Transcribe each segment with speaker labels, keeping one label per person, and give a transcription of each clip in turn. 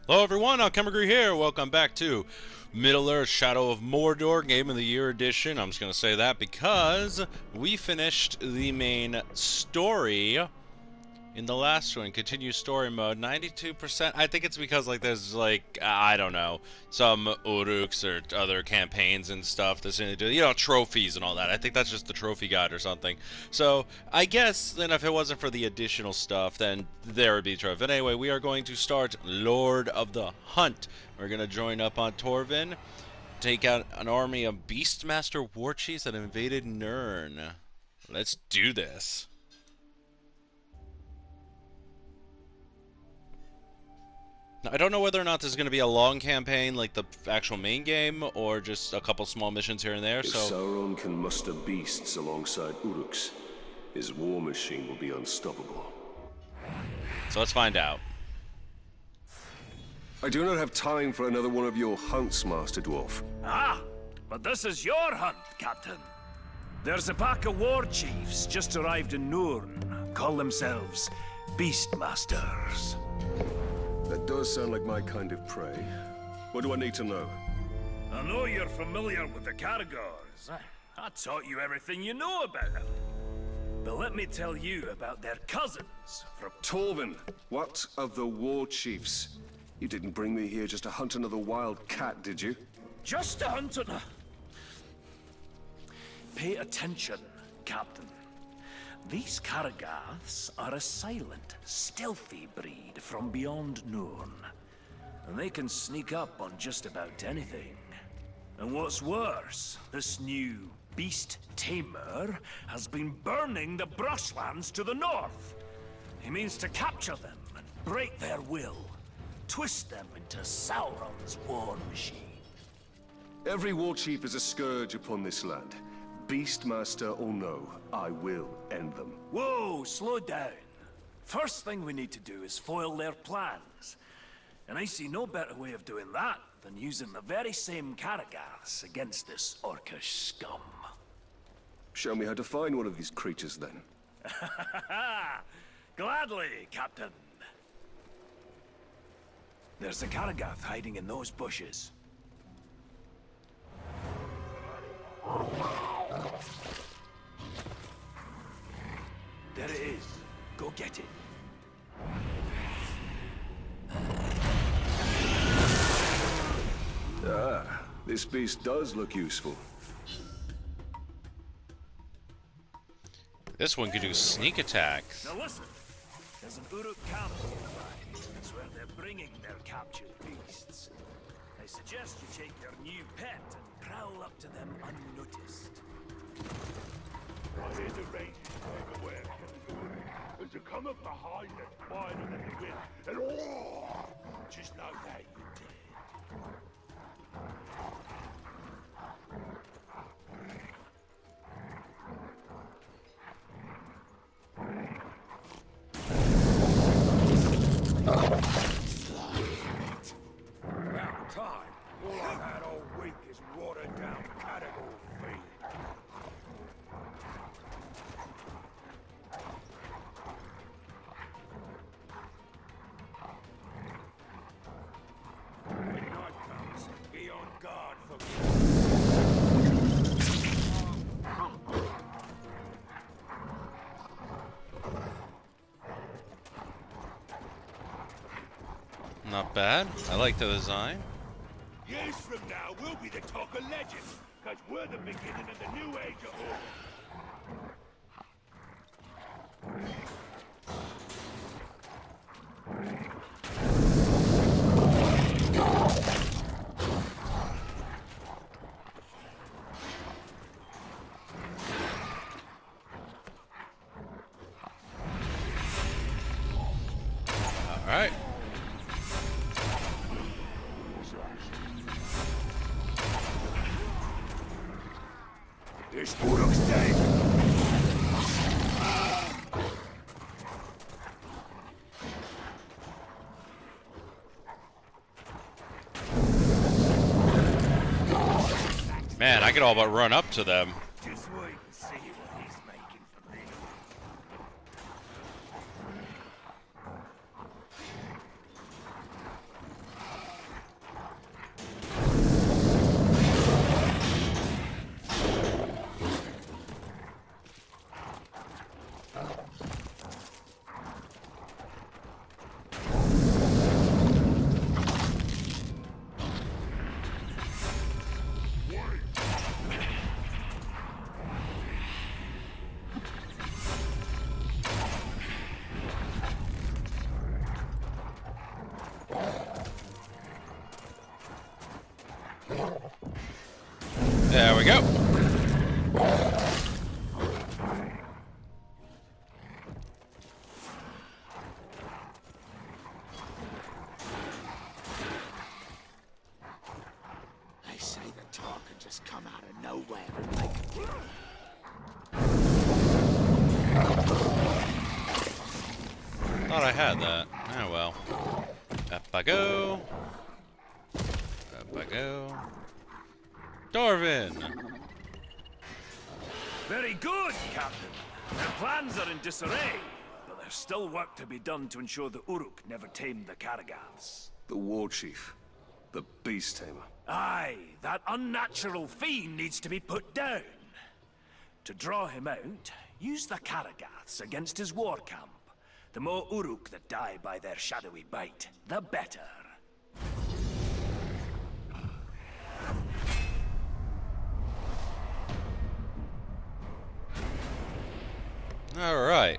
Speaker 1: Hello everyone, Alchemicgree here. Welcome back to Middle-earth Shadow of Mordor Game of the Year edition. I'm just going to say that because we finished the main story in the last one. Continue story mode, 92%. I think it's because there's I don't know, some Uruks or other campaigns and stuff that's going to do, trophies and all that. I think that's just the trophy guide or something. So I guess then if it wasn't for the additional stuff, then there would be trophy. But anyway, we are going to start Lord of the Hunt. We're going to join up on Torvin, take out an army of Beastmaster war chiefs that invaded Nirn. Let's do this. I don't know whether or not this is going to be a long campaign like the actual main game, or just a couple small missions here and there.
Speaker 2: If Sauron can muster beasts alongside Uruks, his war machine will be unstoppable.
Speaker 1: So let's find out.
Speaker 2: I do not have time for another one of your hunts, Master Dwarf.
Speaker 3: Ah, but this is your hunt, Captain. There's a pack of war chiefs just arrived in Nirn, call themselves Beastmasters.
Speaker 2: That does sound like my kind of prey. What do I need to know?
Speaker 3: I know you're familiar with the Caragors. I taught you everything you know about them. But let me tell you about their cousins from...
Speaker 2: Torvin, what of the war chiefs? You didn't bring me here just to hunt another wild cat, did you?
Speaker 3: Just to hunt an... Pay attention, Captain. These Caragors are a silent, stealthy breed from beyond Nirn. And they can sneak up on just about anything. And what's worse, this new beast tamer has been burning the brushlands to the north. He means to capture them and break their will, twist them into Sauron's war machine.
Speaker 2: Every war chief is a scourge upon this land. Beastmaster or no, I will end them.
Speaker 3: Whoa, slow down. First thing we need to do is foil their plans. And I see no better way of doing that than using the very same Caragors against this orcish scum.
Speaker 2: Show me how to find one of these creatures, then.
Speaker 3: Gladly, Captain. There's a Caragor hiding in those bushes. There it is. Go get it.
Speaker 2: Ah, this beast does look useful.
Speaker 1: This one could do sneak attack.
Speaker 3: Now listen, there's an Uruk camp nearby. That's where they're bringing their captured beasts. I suggest you take your new pet and prowl up to them unnoticed.
Speaker 4: I hear the rage everywhere, as you come up behind it, quieter than the wind, and oh, just know that you did. About time. All I've had all week is watered down category feed. When night comes, be on guard for...
Speaker 1: Not bad. I like the design.
Speaker 4: Years from now, we'll be the talk of legend, because we're the beginning of the new age of order.
Speaker 1: All right.
Speaker 4: This Uruk's dead.
Speaker 1: Man, I could all but run up to them.
Speaker 4: Just wait and see what he's making for me.
Speaker 1: we go.
Speaker 5: They say the talk can just come out of nowhere and make
Speaker 1: Thought I had that. Oh well. Up I go. Up I go. Torvin!
Speaker 3: Very good, Captain. Their plans are in disarray, but there's still work to be done to ensure the Uruk never tamed the Karagaths.
Speaker 2: The war chief. The beast tamer.
Speaker 3: Aye, that unnatural fiend needs to be put down. To draw him out, use the Karagaths against his war camp. The more Uruk that die by their shadowy bite, the better.
Speaker 1: Alright.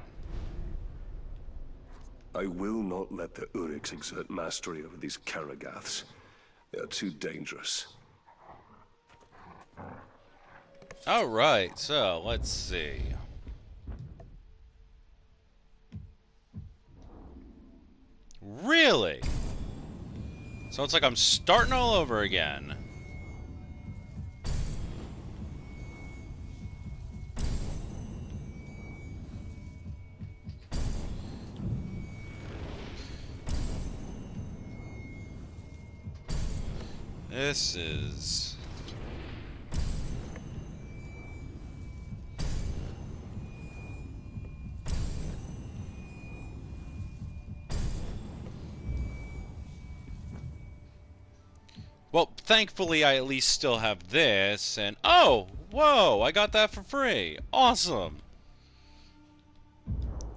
Speaker 2: I will not let the Uruks exert mastery over these Karagaths. They are too dangerous.
Speaker 1: Alright, so let's see. Really? So it's like I'm starting all over again. This is... Well, thankfully I at least still have this, and... Oh! Whoa! I got that for free! Awesome!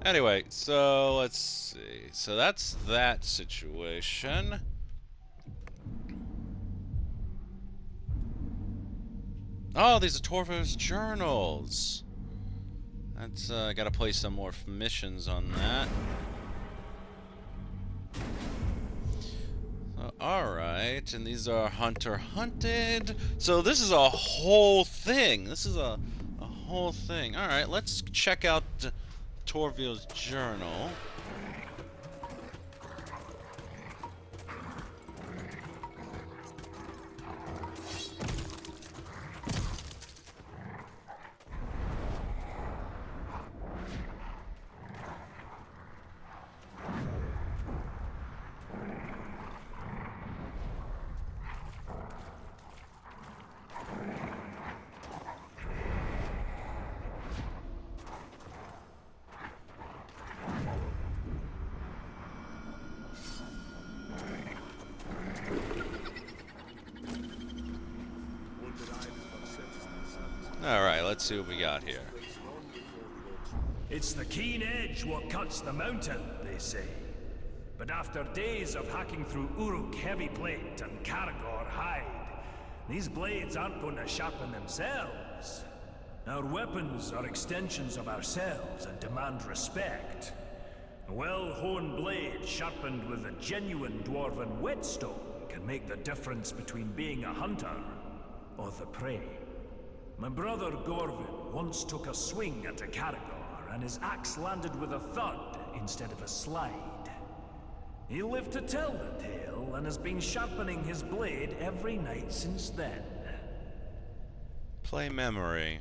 Speaker 1: Anyway, so let's see. So that's that situation. Oh, these are Torvin's journals. That's, gotta play some more missions on that. So, alright, and these are Hunter Hunted. So this is a whole thing. This is a whole thing. Alright, let's check out Torvil's journal. Alright, let's see what we got here.
Speaker 3: It's the keen edge what cuts the mountain, they say. But after days of hacking through Uruk heavy plate and Karagor hide, these blades aren't going to sharpen themselves. Our weapons are extensions of ourselves and demand respect. A well-honed blade sharpened with a genuine dwarven whetstone can make the difference between being a hunter or the prey. My brother Gorvin once took a swing at a Karagor, and his axe landed with a thud instead of a slide. He lived to tell the tale, and has been sharpening his blade every night since then.
Speaker 1: Play memory.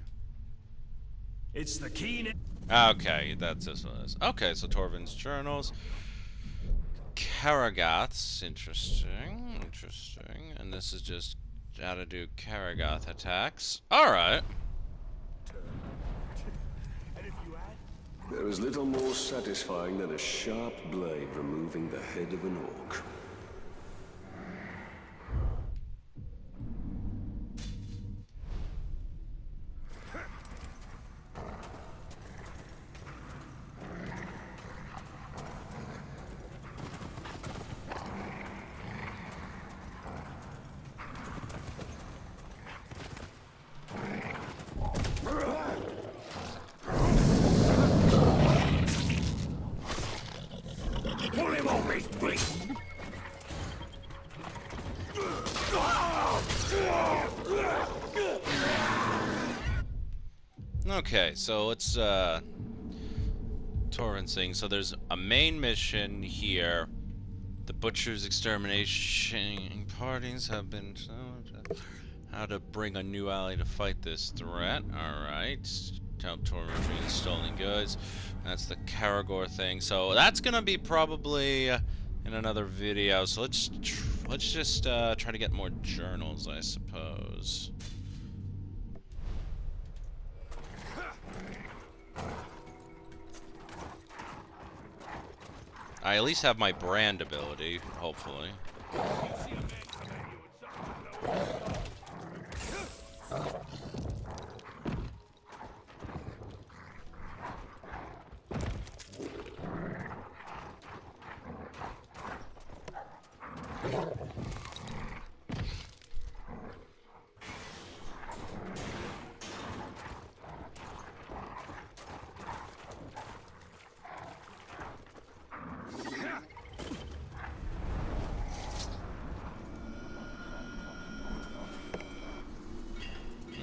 Speaker 3: It's the keen...
Speaker 1: Okay, that's this one. Okay, so Torvin's journals. Karagaths, interesting, interesting. And this is just how to do Karagath attacks. Alright.
Speaker 2: There is little more satisfying than a sharp blade removing the head of an orc.
Speaker 4: Pull him off his feet!
Speaker 1: Okay, so let's Torvin thing. So there's a main mission here. The Butcher's extermination parties have been how to bring a new ally to fight this threat. Alright. Help Torvin retrieve the stolen goods. That's the Karagor thing. So that's gonna be probably in another video. So let's just try to get more journals, I suppose. I at least have my brand ability, hopefully.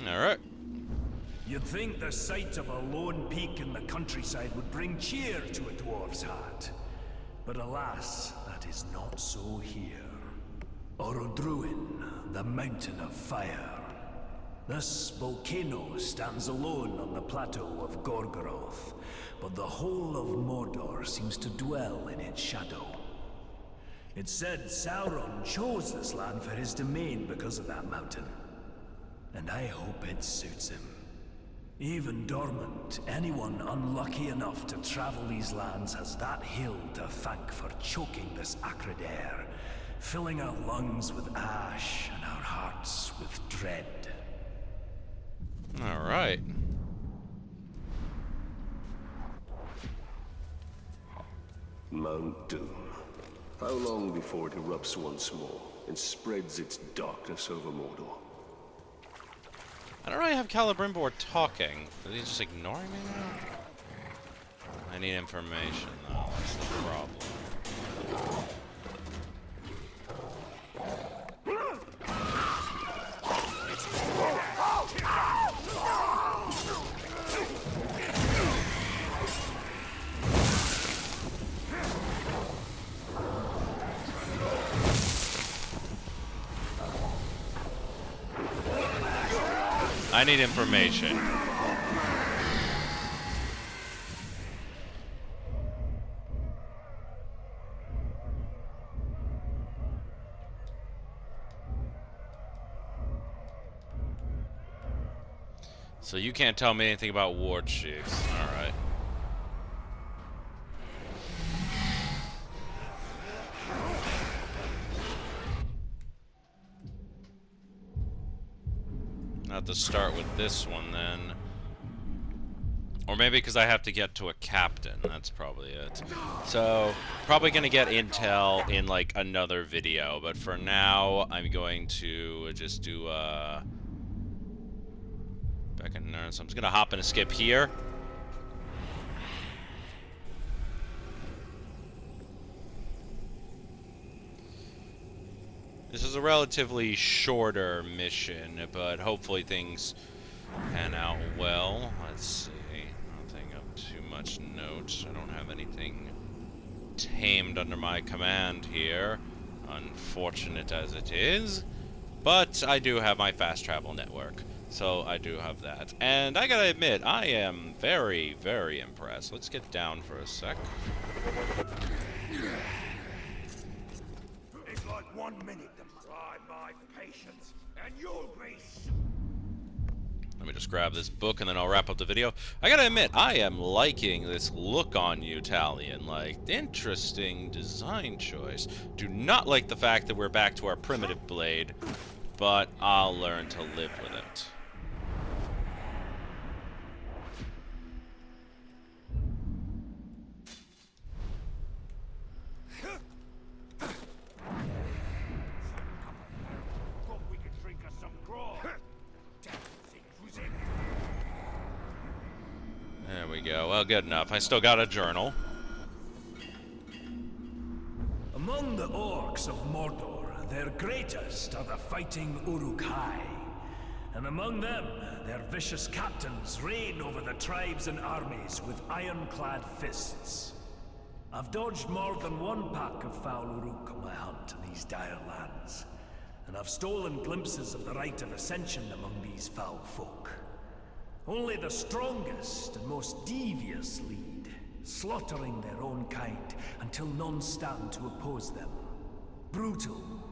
Speaker 1: Alright.
Speaker 3: You'd think the sight of a lone peak in the countryside would bring cheer to a dwarf's heart. But alas, that is not so here. Orodruin, the Mountain of Fire. This volcano stands alone on the plateau of Gorgoroth, but the whole of Mordor seems to dwell in its shadow. It's said Sauron chose this land for his domain because of that mountain. And I hope it suits him. Even dormant, anyone unlucky enough to travel these lands has that hill to thank for choking this acrid air, filling our lungs with ash and our hearts with dread.
Speaker 1: Alright.
Speaker 2: Mount Doom. How long before it erupts once more and spreads its darkness over Mordor?
Speaker 1: I don't really have Celebrimbor talking. Is he just ignoring me now? I need information, though. That's the problem. I need information. So you can't tell me anything about war chiefs. Alright. I have to start with this one then. Or maybe because I have to get to a captain. That's probably it. So, probably going to get intel in like another video. But for now, I'm going to just do back in there. So I'm just going to hop and skip here. This is a relatively shorter mission, but hopefully things pan out well. Let's see. Nothing of too much note. I don't have anything tamed under my command here, unfortunate as it is. But I do have my fast travel network, so I do have that. And I gotta admit, I am very, very impressed. Let's get down for a sec.
Speaker 4: It's like 1 minute to try my patience, and you'll be.
Speaker 1: Let me just grab this book and then I'll wrap up the video. I gotta admit, I am liking this look on you, Talion. Like, interesting design choice. Do not like the fact that we're back to our primitive blade, but I'll learn to live with it. There we go. Well, good enough. I still got a journal.
Speaker 3: Among the orcs of Mordor, their greatest are the fighting Uruk-hai. And among them, their vicious captains reign over the tribes and armies with ironclad fists. I've dodged more than one pack of foul uruk on my hunt in these dire lands, and I've stolen glimpses of the rite of ascension among these foul folk. Only the strongest and most devious lead, slaughtering their own kind until none stand to oppose them. Brutal,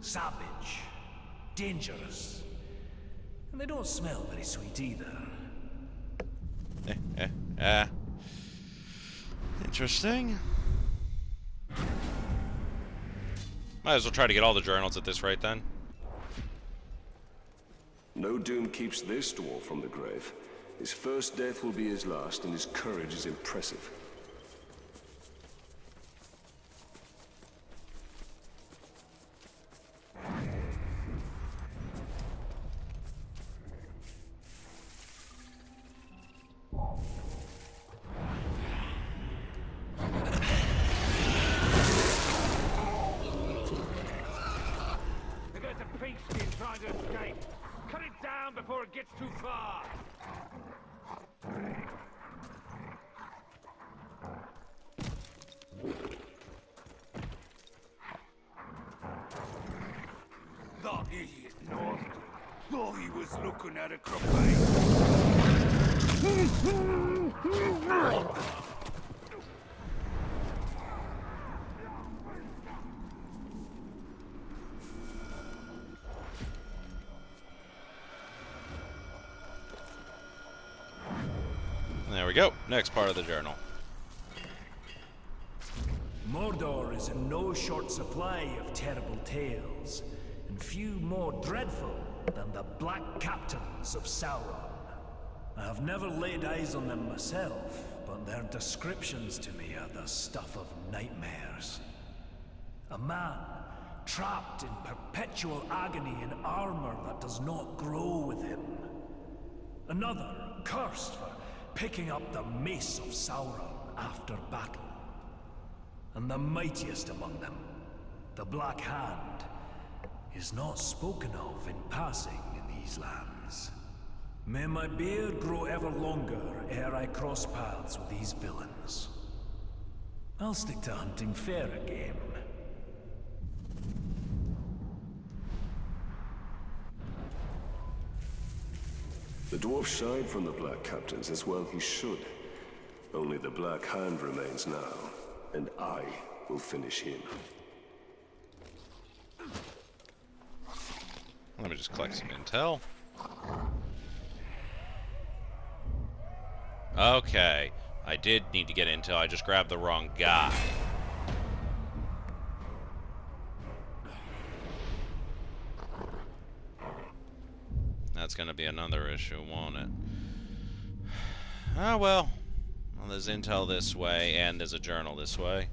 Speaker 3: savage, dangerous. And they don't smell very sweet either.
Speaker 1: Interesting. Might as well try to get all the journals at this rate then.
Speaker 2: No doom keeps this dwarf from the grave. His first death will be his last, and his courage is impressive.
Speaker 4: There's a beastie trying to escape. Cut it down before it gets too far. That idiot nasty. Thought he was looking at a croquet.
Speaker 1: There we go. Next part of the journal.
Speaker 3: Mordor is in no short supply of terrible tales, and few more dreadful than the Black Captains of Sauron. I have never laid eyes on them myself, but their descriptions to me are the stuff of nightmares. A man trapped in perpetual agony in armor that does not grow with him. Another cursed for picking up the mace of Sauron after battle. And the mightiest among them, the Black Hand, is not spoken of in passing in these lands. May my beard grow ever longer ere I cross paths with these villains. I'll stick to hunting fairer game.
Speaker 2: The dwarf shied from the Black Captains, as well he should. Only the Black Hand remains now, and I will finish him.
Speaker 1: Let me just collect some intel. Okay. I did need to get intel. I just grabbed the wrong guy. That's gonna be another issue, won't it? Ah, well. Well, there's intel this way, and there's a journal this way.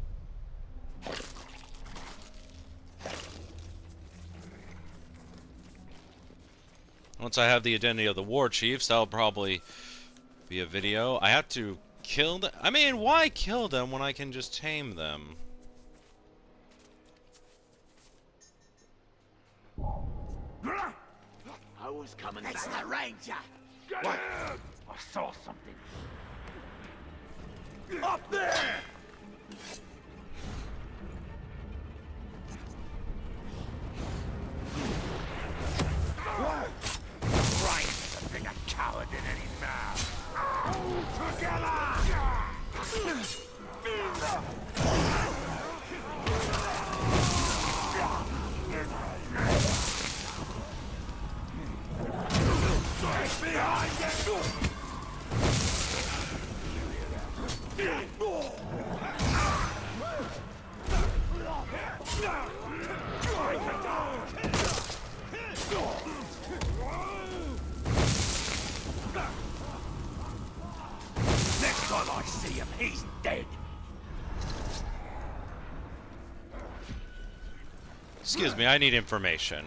Speaker 1: Once I have the identity of the war chiefs, that'll probably be a video. I have to kill them. I mean, why kill them when I can just tame them?
Speaker 5: I was coming back. It's the ranger.
Speaker 4: Get him! I saw something. Up there! Right, a bigger coward than any man. Behind you! Next time I see him, he's dead.
Speaker 1: Excuse me, I need information.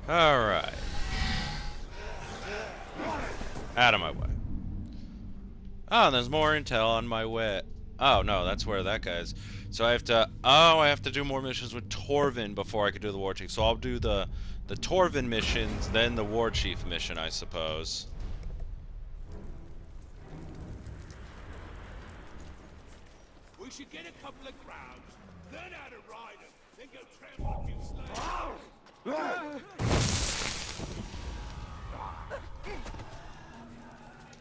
Speaker 1: Alright. Out of my way. Oh, and there's more intel on my way. Oh, no, that's where that guy's. So I have to... Oh, I have to do more missions with Torvin before I can do the War Chief. So I'll do the Torvin missions, then the War Chief mission, I suppose.
Speaker 4: We should get a couple of crowds, learn how to ride them, then go trample a few slaves.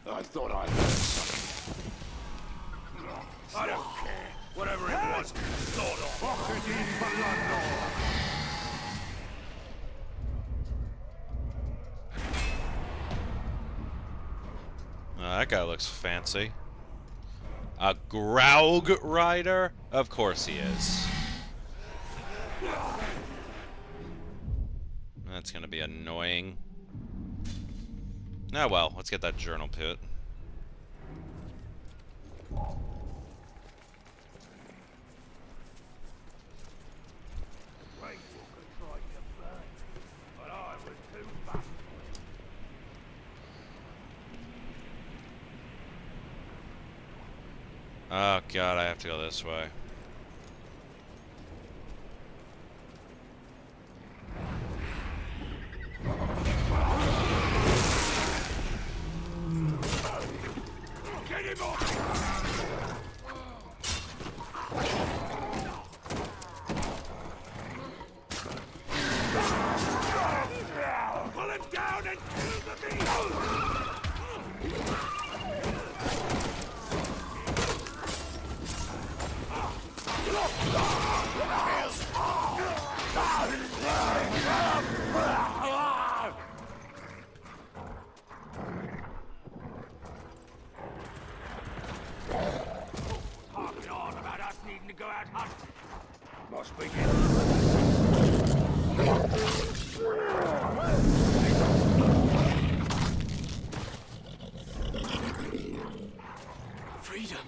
Speaker 4: I thought I heard something. I don't care. Whatever it was, sort of.
Speaker 1: That guy looks fancy. A Graug rider? Of course he is. That's gonna be annoying. Oh well, let's get that journal pit. Oh god, I have to go this way.
Speaker 4: Get him off! Pull him down and kill the beast! Talking on about us needing to go out hunting. Must be freedom.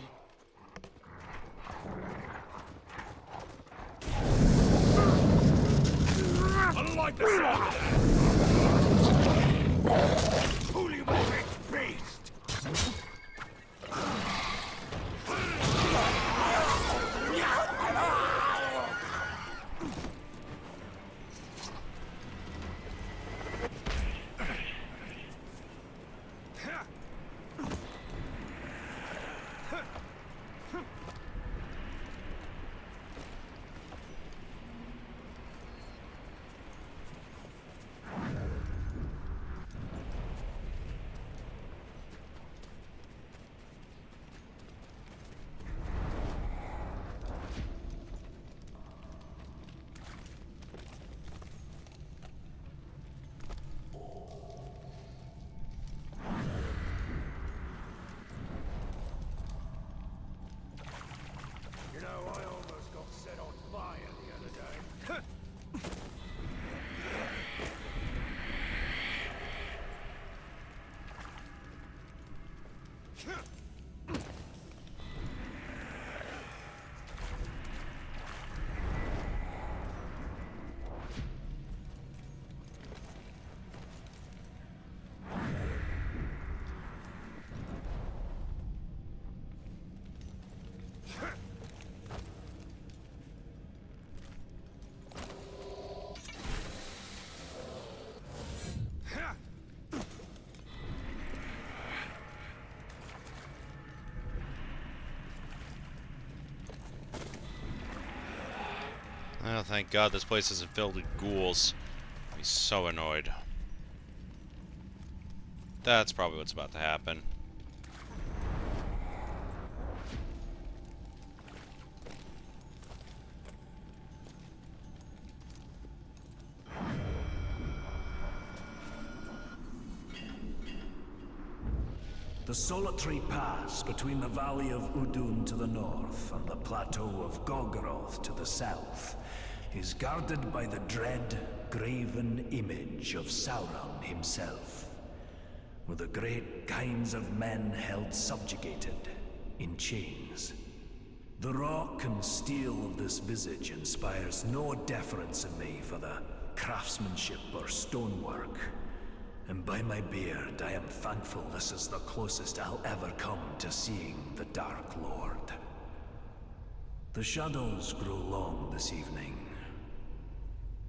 Speaker 4: I like the sound of that. Pull him off it, beast. You know, I almost got set on fire the other day.
Speaker 1: Oh, thank God this place isn't filled with ghouls. I'd be so annoyed. That's probably what's about to happen.
Speaker 3: The solitary pass between the Valley of Udun to the north and the plateau of Gogoroth to the south is guarded by the dread, graven image of Sauron himself, with the great kinds of men held subjugated in chains. The rock and steel of this visage inspires no deference in me for the craftsmanship or stonework, And by my beard, I am thankful this is the closest I'll ever come to seeing the Dark Lord. The shadows grow long this evening.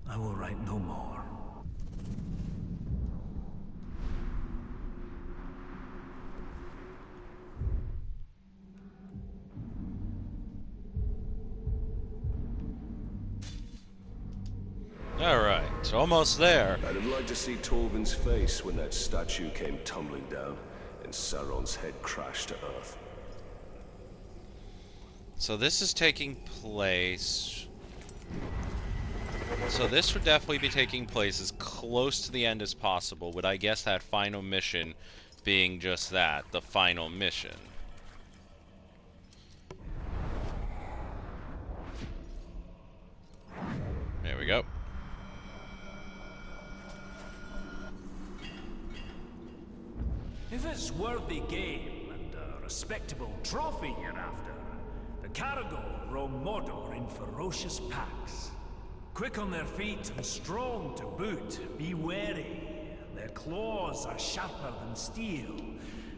Speaker 3: I will write no more.
Speaker 1: Alright, almost there.
Speaker 2: I'd have liked to see Torvin's face when that statue came tumbling down and Sauron's head crashed to earth.
Speaker 1: So this is taking place... So this would definitely be taking place as close to the end as possible, with I guess that final mission being just that, the final mission. There we go.
Speaker 3: If it's worthy game and a respectable trophy you're after, the Caragor roam Mordor in ferocious packs. Quick on their feet and strong to boot, be wary. Their claws are sharper than steel,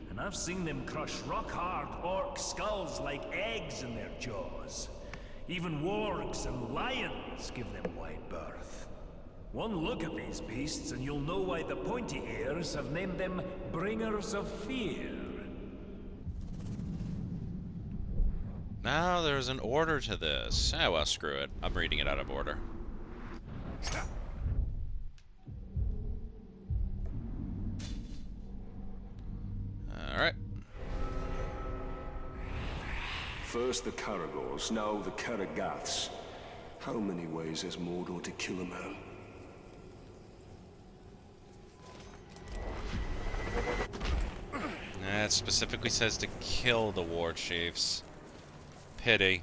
Speaker 3: and I've seen them crush rock-hard orc skulls like eggs in their jaws. Even wargs and lions give them wide berth. One look at these beasts and you'll know why the pointy ears have named them Bringers of Fear.
Speaker 1: Now there's an order to this. Ah, well, screw it. I'm reading it out of order. Alright.
Speaker 2: First the Caragors, now the Caragaths. How many ways has Mordor to kill a man?
Speaker 1: It specifically says to kill the war chiefs. Pity.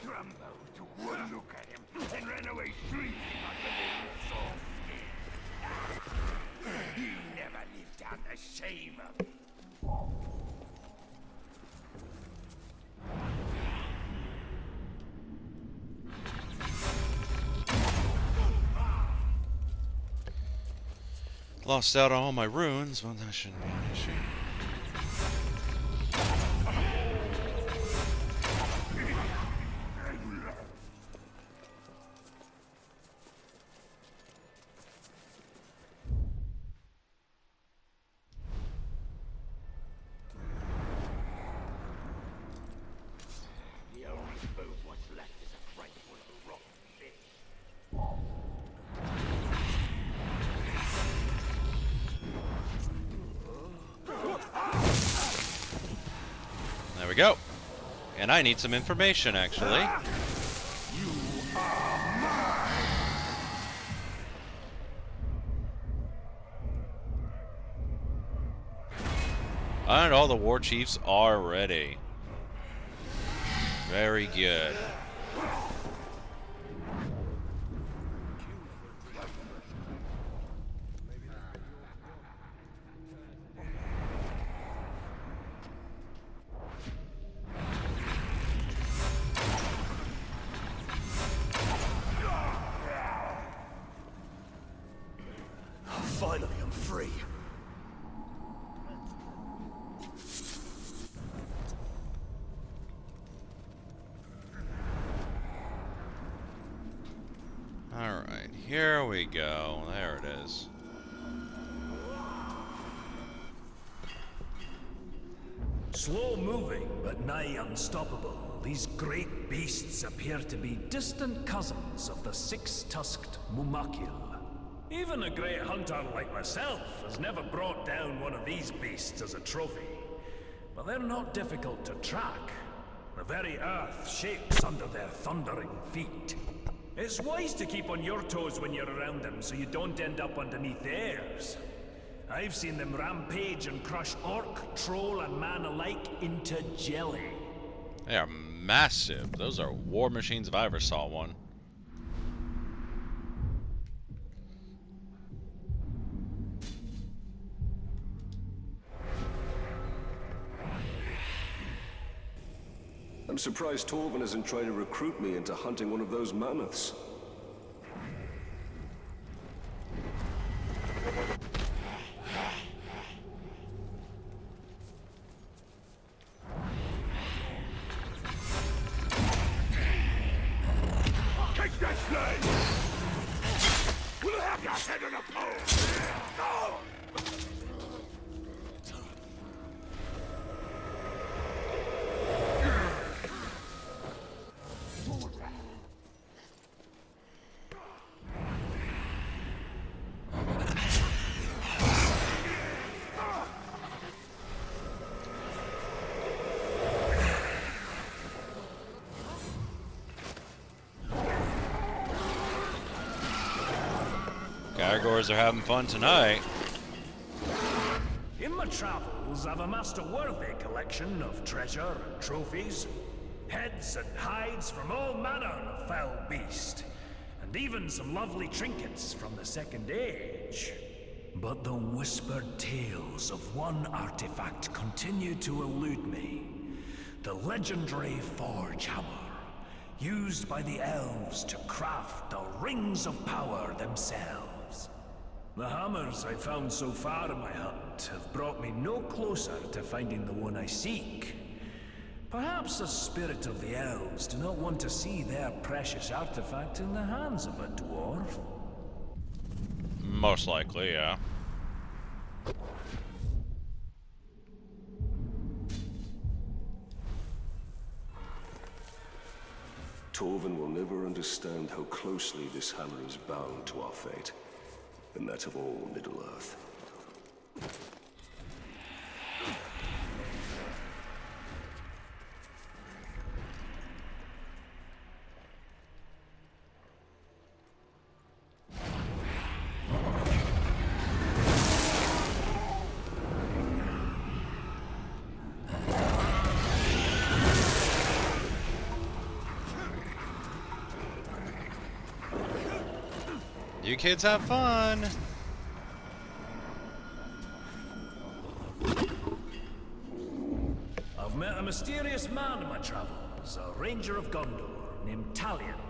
Speaker 4: Trumbo took one look at him and ran away shrieking like a little soft. He never lived down the shame of it.
Speaker 1: Lost out on all my runes, well that shouldn't be an issue.
Speaker 4: The only food what's left is a crate full of rotten fish.
Speaker 1: There we go. And I need some information, actually. And all the war chiefs are ready. Very good.
Speaker 3: Finally, I'm free.
Speaker 1: Alright, here we go. There it is.
Speaker 3: Slow moving, but nigh unstoppable, these great beasts appear to be distant cousins of the six-tusked Mumakil. Even a great hunter like myself has never brought down one of these beasts as a trophy. But they're not difficult to track. The very earth shakes under their thundering feet. It's wise to keep on your toes when you're around them so you don't end up underneath theirs. I've seen them rampage and crush orc, troll, and man alike into jelly.
Speaker 1: They are massive. Those are war machines if I ever saw one.
Speaker 2: I'm surprised Torvin isn't trying to recruit me into hunting one of those mammoths.
Speaker 1: Gargoyles are having fun tonight.
Speaker 3: In my travels, I've amassed a worthy collection of treasure and trophies, heads and hides from all manner of foul beast, and even some lovely trinkets from the Second Age. But the whispered tales of one artifact continue to elude me. The legendary Forge Hammer, used by the elves to craft the Rings of Power themselves. The hammers I've found so far in my hunt have brought me no closer to finding the one I seek. Perhaps the spirit of the elves do not want to see their precious artifact in the hands of a dwarf.
Speaker 1: Most likely, yeah.
Speaker 2: Torvin will never understand how closely this hammer is bound to our fate, and that of all Middle-earth.
Speaker 1: You kids have fun!
Speaker 3: I've met a mysterious man in my travels, a ranger of Gondor named Talion.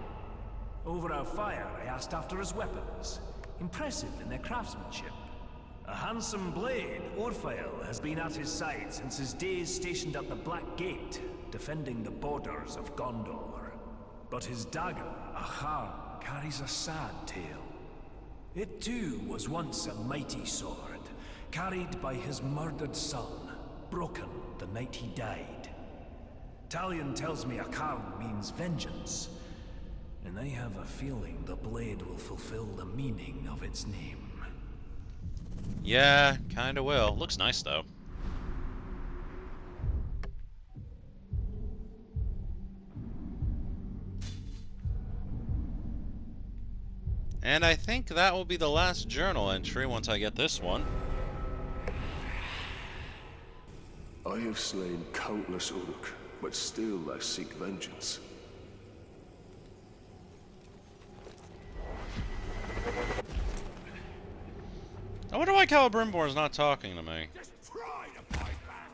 Speaker 3: Over our fire, I asked after his weapons. Impressive in their craftsmanship. A handsome blade, Orphael, has been at his side since his days stationed at the Black Gate, defending the borders of Gondor. But his dagger, Ahar, carries a sad tale. It too was once a mighty sword, carried by his murdered son, broken the night he died. Talion tells me Akarn means vengeance, and I have a feeling the blade will fulfill the meaning of its name.
Speaker 1: Yeah, kinda will. Looks nice though. And I think that will be the last journal entry once I get this one.
Speaker 2: I have slain countless Uruk, but still I seek vengeance.
Speaker 1: I wonder why Celebrimbor is not talking to me.
Speaker 4: Just try to fight back.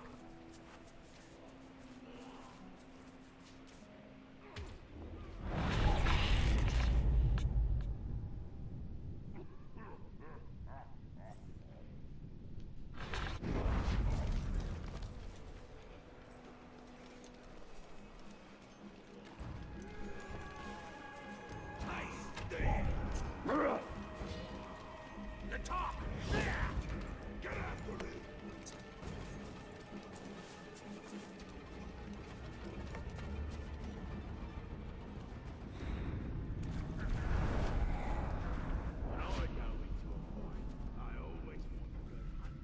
Speaker 4: The top! Get after it! When I go into a fight, I always want to go hunt.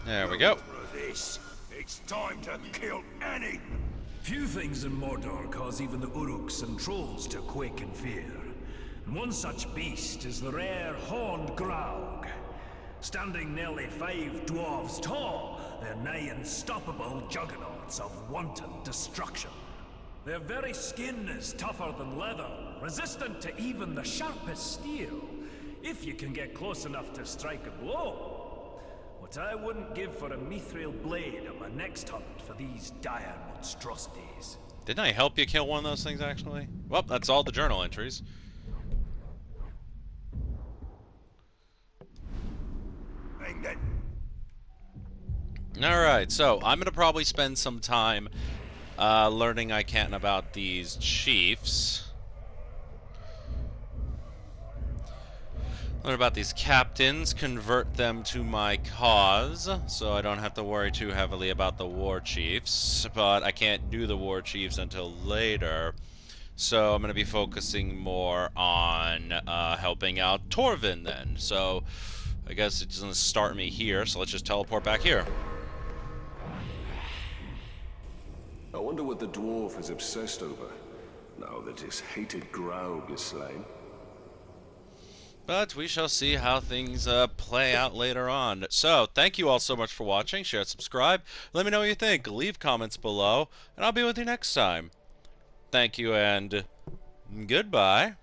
Speaker 1: There we go.
Speaker 4: For this, it's time to kill any.
Speaker 3: Few things in Mordor cause even the Uruks and trolls to quake in fear. And one such beast is the rare horned Graug. Standing nearly 5 dwarves tall, they're nigh unstoppable juggernauts of wanton destruction. Their very skin is tougher than leather, resistant to even the sharpest steel, if you can get close enough to strike a blow. What I wouldn't give for a mithril blade on my next hunt for these dire monstrosities.
Speaker 1: Didn't I help you kill one of those things, actually? Well, that's all the journal entries. Alright, so I'm gonna probably spend some time learning I can about these chiefs. Learn about these captains, convert them to my cause, so I don't have to worry too heavily about the war chiefs, but I can't do the war chiefs until later. So I'm going to be focusing more on helping out Torvin then. So I guess it's going to start me here, so let's just teleport back here.
Speaker 2: I wonder what the dwarf is obsessed over, now that his hated Graug is slain.
Speaker 1: But we shall see how things play out later on. So, thank you all so much for watching. Share, subscribe. Let me know what you think. Leave comments below, and I'll be with you next time. Thank you, and goodbye.